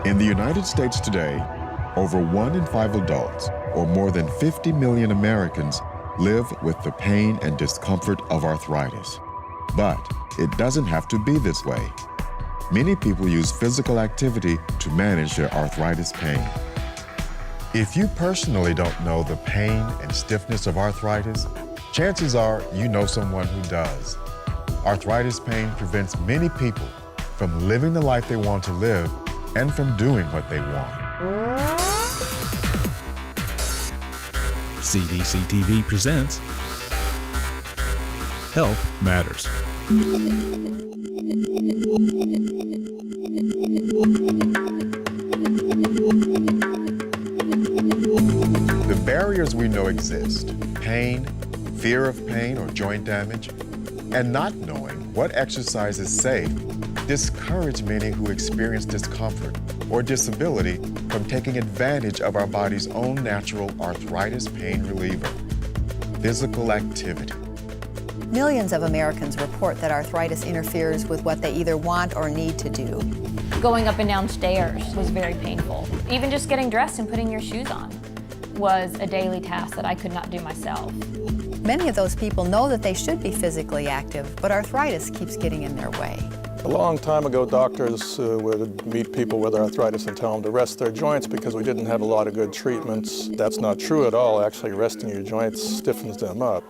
In the United States today, over 1 in 5 adults, or more than 50 million Americans, live with the pain and discomfort of arthritis. But it doesn't have to be this way. Many people use physical activity to manage their arthritis pain. If you personally don't know the pain and stiffness of arthritis, chances are you know someone who does. Arthritis pain prevents many people from living the life they want to live and from doing what they want. CDC TV presents Health Matters. The barriers we know exist, pain, fear of pain or joint damage, and not knowing what exercise is safe, discourage many who experience discomfort or disability from taking advantage of our body's own natural arthritis pain reliever, physical activity. Millions of Americans report that arthritis interferes with what they either want or need to do. Going up and down stairs was very painful. Even just getting dressed and putting your shoes on was a daily task that I could not do myself. Many of those people know that they should be physically active, but arthritis keeps getting in their way. A long time ago, doctors would meet people with arthritis and tell them to rest their joints because we didn't have a lot of good treatments. That's not true at all. Actually, resting your joints stiffens them up.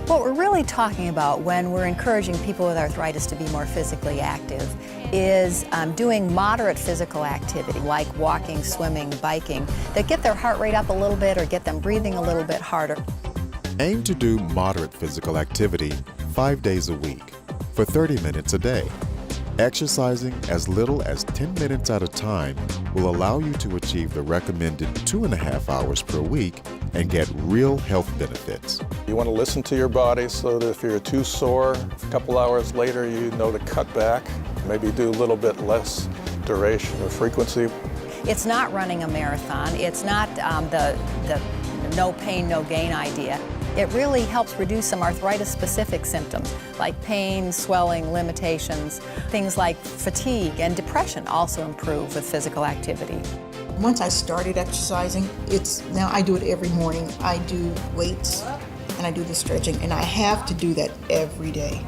What we're really talking about when we're encouraging people with arthritis to be more physically active is doing moderate physical activity like walking, swimming, biking that get their heart rate up a little bit or get them breathing a little bit harder. Aim to do moderate physical activity 5 days a week for 30 minutes a day. Exercising as little as 10 minutes at a time will allow you to achieve the recommended 2.5 hours per week and get real health benefits. You want to listen to your body so that if you're too sore, a couple hours later you know to cut back, maybe do a little bit less duration or frequency. It's not running a marathon. It's not the no pain, no gain idea. It really helps reduce some arthritis-specific symptoms like pain, swelling, limitations. Things like fatigue and depression also improve with physical activity. Once I started exercising, now I do it every morning. I do weights and I do the stretching, and I have to do that every day.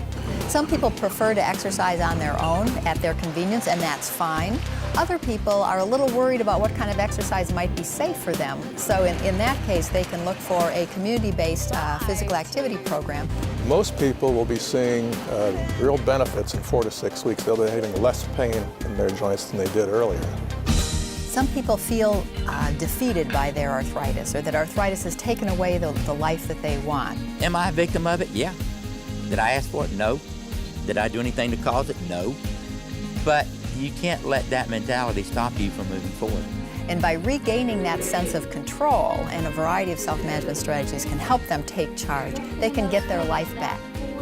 Some people prefer to exercise on their own at their convenience, and that's fine. Other people are a little worried about what kind of exercise might be safe for them. So in that case, they can look for a community-based physical activity program. Most people will be seeing real benefits in 4 to 6 weeks. They'll be having less pain in their joints than they did earlier. Some people feel defeated by their arthritis, or that arthritis has taken away the life that they want. Am I a victim of it? Yeah. Did I ask for it? No. Did I do anything to cause it? No. But you can't let that mentality stop you from moving forward. And by regaining that sense of control, and a variety of self-management strategies can help them take charge, they can get their life back.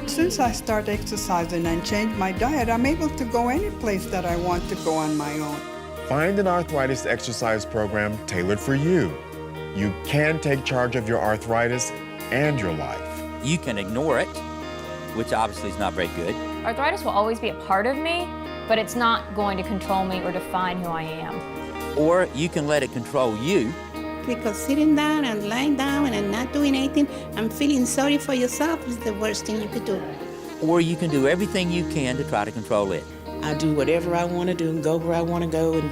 Since I started exercising and changed my diet, I'm able to go any place that I want to go on my own. Find an arthritis exercise program tailored for you. You can take charge of your arthritis and your life. You can ignore it, which obviously is not very good. Arthritis will always be a part of me, but it's not going to control me or define who I am. Or you can let it control you. Because sitting down and lying down and not doing anything and feeling sorry for yourself is the worst thing you could do. Or you can do everything you can to try to control it. I do whatever I want to do and go where I want to go, and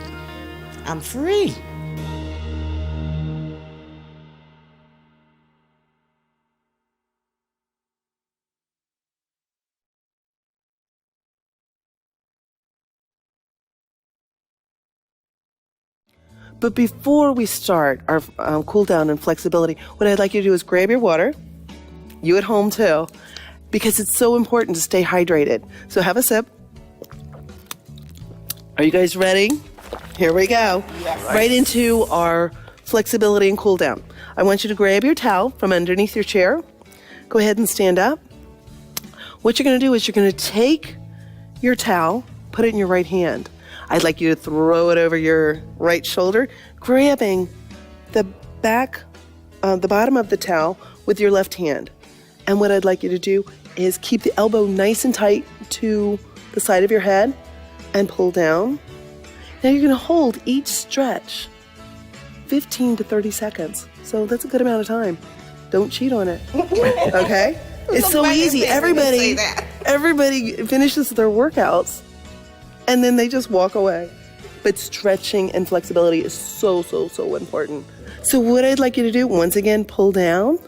I'm free. But before we start our cool down and flexibility, what I'd like you to do is grab your water, you at home too, because it's so important to stay hydrated. So have a sip. Are you guys ready? Here we go. Yes. Right into our flexibility and cool down. I want you to grab your towel from underneath your chair. Go ahead and stand up. What you're going to do is you're going to take your towel, put it in your right hand. I'd like you to throw it over your right shoulder, grabbing the bottom of the towel with your left hand. And what I'd like you to do is keep the elbow nice and tight to the side of your head and pull down. Now you're going to hold each stretch 15 to 30 seconds. So that's a good amount of time. Don't cheat on it. Okay? It's so easy. Everybody finishes their workouts and then they just walk away. But stretching and flexibility is so, so, so important. So what I'd like you to do, once again, pull down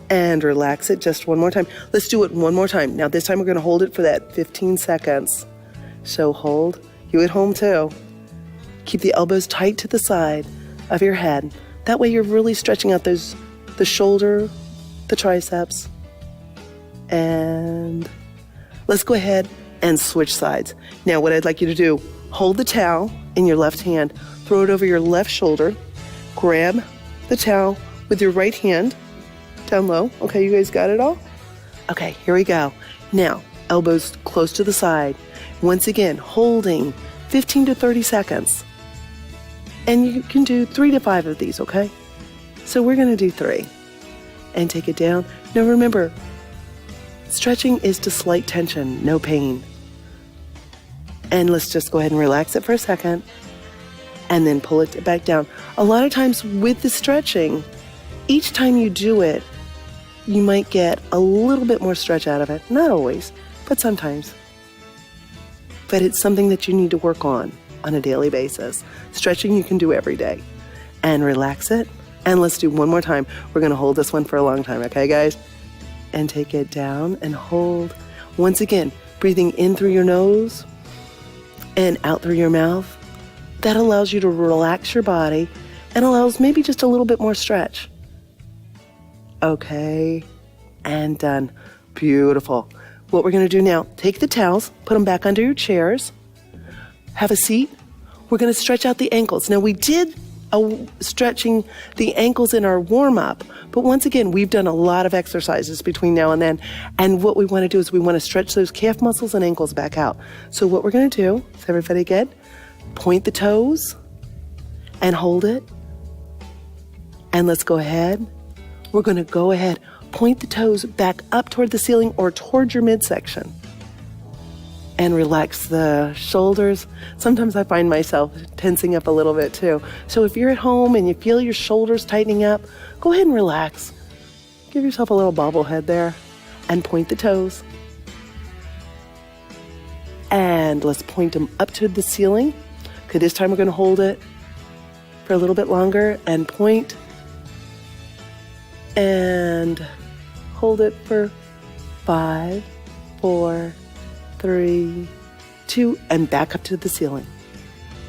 and relax it just one more time. Let's do it one more time. Now this time we're going to hold it for that 15 seconds. So hold. You at home too. Keep the elbows tight to the side of your head. That way you're really stretching out the shoulder, the triceps. And let's go ahead and switch sides. Now what I'd like you to do, hold the towel in your left hand, throw it over your left shoulder, grab the towel with your right hand down low. Okay, you guys got it all? Okay, here we go. Now, elbows close to the side. Once again, holding 15 to 30 seconds. And you can do 3 to 5 of these, okay? So we're going to do 3. And take it down. Now remember, stretching is to slight tension, no pain. And let's just go ahead and relax it for a second. And then pull it back down. A lot of times with the stretching, each time you do it, you might get a little bit more stretch out of it. Not always, but sometimes. But it's something that you need to work on a daily basis. Stretching you can do every day. And relax it. And let's do one more time. We're going to hold this one for a long time, okay, guys? And take it down and hold. Once again, breathing in through your nose and out through your mouth. That allows you to relax your body and allows maybe just a little bit more stretch. Okay, and done. Beautiful. What we're going to do now, take the towels, put them back under your chairs, have a seat. We're going to stretch out the ankles. Now we did stretching the ankles in our warm-up, but once again, we've done a lot of exercises between now and then, and what we want to do is we want to stretch those calf muscles and ankles back out. So what we're going to do, is everybody good? Point the toes and hold it, and let's go ahead. We're going to go ahead, point the toes back up toward the ceiling or toward your midsection. And relax the shoulders. Sometimes I find myself tensing up a little bit too. So if you're at home and you feel your shoulders tightening up, go ahead and relax. Give yourself a little bobblehead there and point the toes. And let's point them up to the ceiling. Okay, this time we're going to hold it for a little bit longer and point. And hold it for 5, 4, 3, 2, and back up to the ceiling.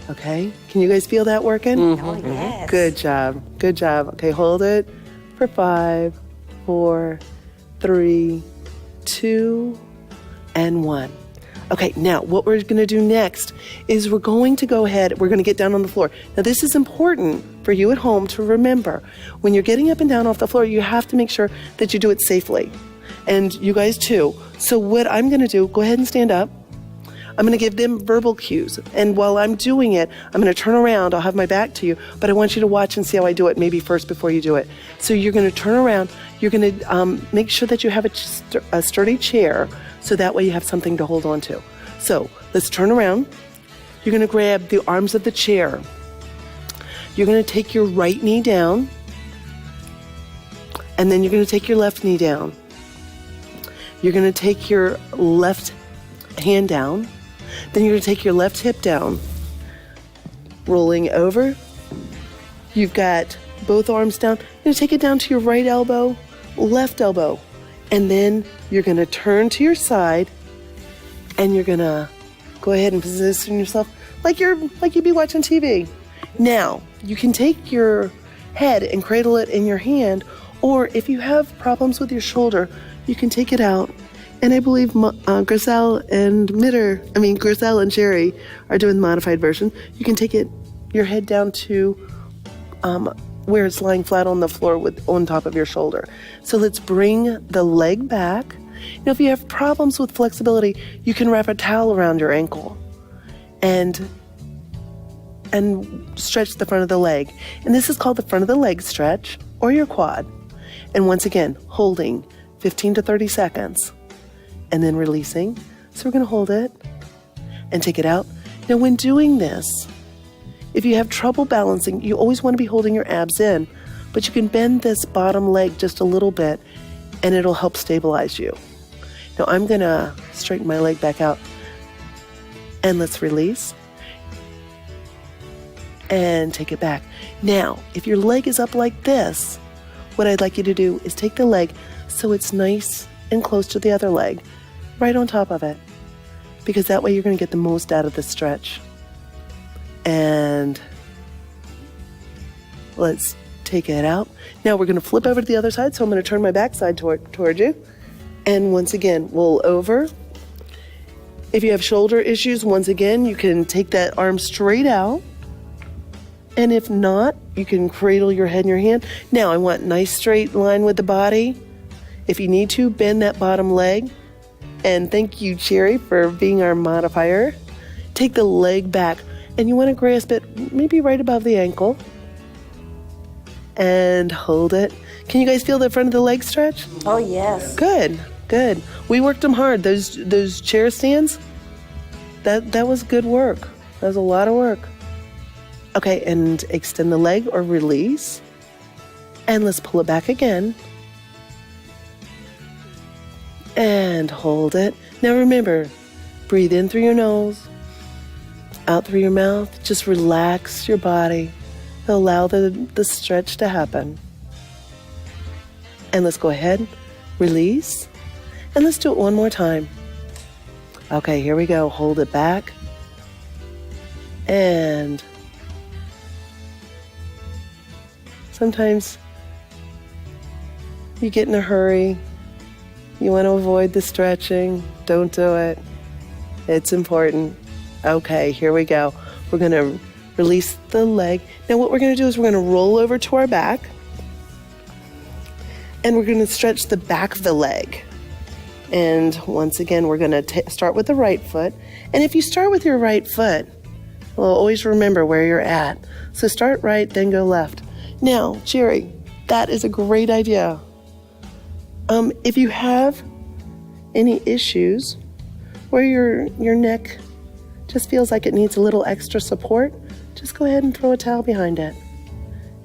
Okay? Can you guys feel that working? Mm-hmm. Oh, yes. Good job. Good job. Okay, hold it for 5, 4, 3, 2, and 1. Okay, now what we're going to do next is we're going to go ahead, we're going to get down on the floor. Now this is important for you at home to remember. When you're getting up and down off the floor, you have to make sure that you do it safely. And you guys too. So what I'm going to do, go ahead and stand up. I'm going to give them verbal cues. And while I'm doing it, I'm going to turn around. I'll have my back to you, but I want you to watch and see how I do it maybe first before you do it. So you're going to turn around. You're going to make sure that you have a sturdy chair so that way you have something to hold on to. So let's turn around. You're going to grab the arms of the chair. You're going to take your right knee down. And then you're going to take your left knee down. You're going to take your left hand down. Then you're going to take your left hip down. Rolling over. You've got both arms down. You're going to take it down to your right elbow, left elbow. And then you're going to turn to your side and you're going to go ahead and position yourself like you'd be watching TV. Now, you can take your head and cradle it in your hand, or if you have problems with your shoulder, you can take it out. And I believe Griselle and Sherry are doing the modified version. You can take your head down to where it's lying flat on the floor on top of your shoulder. So let's bring the leg back. Now, if you have problems with flexibility, you can wrap a towel around your ankle and stretch the front of the leg. And this is called the front of the leg stretch or your quad. And once again, holding 15 to 30 seconds and then releasing. So we're going to hold it and take it out. Now, when doing this, if you have trouble balancing, you always want to be holding your abs in, but you can bend this bottom leg just a little bit and it'll help stabilize you. Now, I'm going to straighten my leg back out and let's release and take it back. Now, if your leg is up like this, what I'd like you to do is take the leg so it's nice and close to the other leg, right on top of it, because that way you're going to get the most out of the stretch. And let's take it out. Now we're going to flip over to the other side, so I'm going to turn my backside toward you. And once again, roll over. If you have shoulder issues, once again, you can take that arm straight out. And if not, you can cradle your head in your hand. Now, I want nice straight line with the body. If you need to, bend that bottom leg. And thank you, Cherry, for being our modifier. Take the leg back, and you want to grasp it maybe right above the ankle. And hold it. Can you guys feel the front of the leg stretch? Oh, yes. Good, good. We worked them hard. Those chair stands, that was good work. That was a lot of work. Okay, and extend the leg or release. And let's pull it back again. And hold it. Now remember, breathe in through your nose, out through your mouth. Just relax your body. Allow the stretch to happen. And let's go ahead, release. And let's do it one more time. Okay, here we go. Hold it back. And sometimes you get in a hurry. You want to avoid the stretching. Don't do it. It's important. Okay, here we go. We're going to release the leg. Now what we're going to do is we're going to roll over to our back. And we're going to stretch the back of the leg. And once again, we're going to start with the right foot. And if you start with your right foot, well, always remember where you're at. So start right, then go left. Now, Jerry, that is a great idea. If you have any issues where your neck just feels like it needs a little extra support, just go ahead and throw a towel behind it.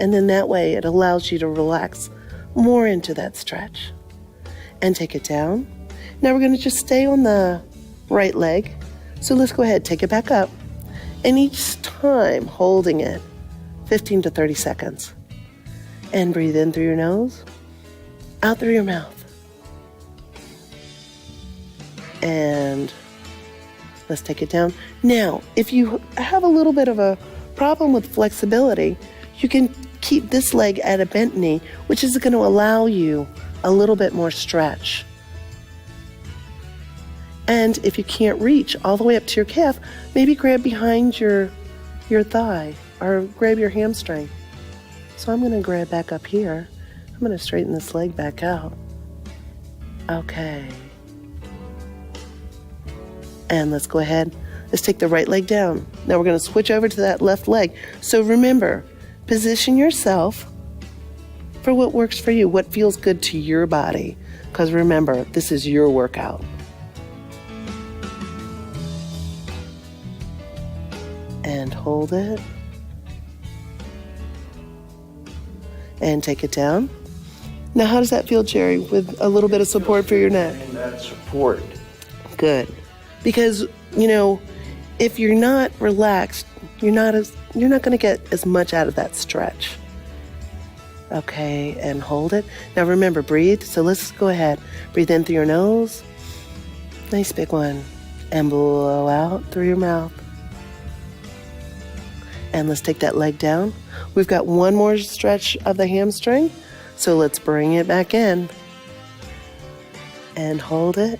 And then that way it allows you to relax more into that stretch. And take it down. Now we're going to just stay on the right leg. So let's go ahead, take it back up. And each time holding it 15 to 30 seconds. And breathe in through your nose, out through your mouth. And let's take it down. Now, if you have a little bit of a problem with flexibility, you can keep this leg at a bent knee, which is going to allow you a little bit more stretch. And if you can't reach all the way up to your calf, maybe grab behind your thigh or grab your hamstring. So I'm going to grab back up here. I'm going to straighten this leg back out. Okay. And let's go ahead. Let's take the right leg down. Now we're going to switch over to that left leg. So remember, position yourself for what works for you, what feels good to your body. Because remember, this is your workout. And hold it. And take it down. Now, how does that feel, Jerry, with a little bit of support for your neck? And that support. Good. Because, if you're not relaxed, you're not going to get as much out of that stretch. Okay, and hold it. Now remember, breathe. So let's go ahead. Breathe in through your nose. Nice big one. And blow out through your mouth. And let's take that leg down. We've got one more stretch of the hamstring. So let's bring it back in. And hold it.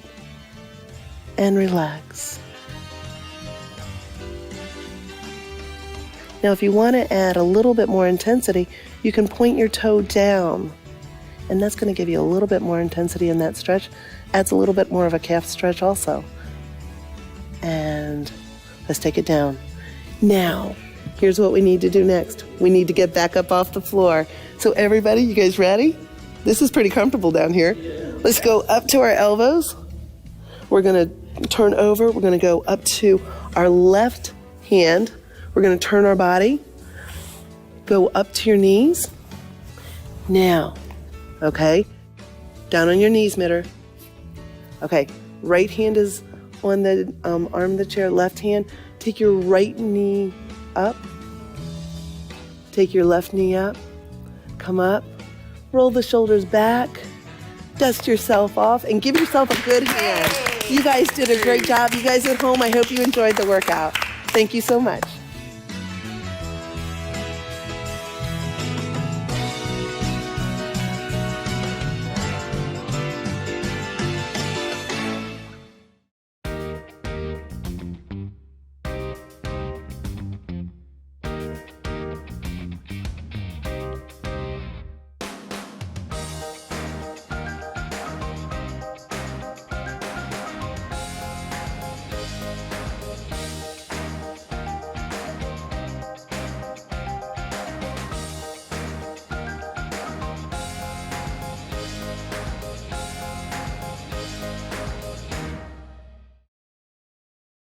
And relax. Now, if you want to add a little bit more intensity, you can point your toe down. And that's going to give you a little bit more intensity in that stretch. Adds a little bit more of a calf stretch also. And let's take it down. Now, here's what we need to do next. We need to get back up off the floor. So everybody, you guys ready? This is pretty comfortable down here. Let's go up to our elbows. We're going to turn over. We're going to go up to Our left hand, we're going to turn our body, go up to your knees. Now, okay, down on your knees, Mitter. Okay, right hand is on the arm of the chair, left hand. Take your right knee up. Take your left knee up. Come up. Roll the shoulders back. Dust yourself off and give yourself a good hand. You guys did a great job. You guys at home, I hope you enjoyed the workout. Thank you so much.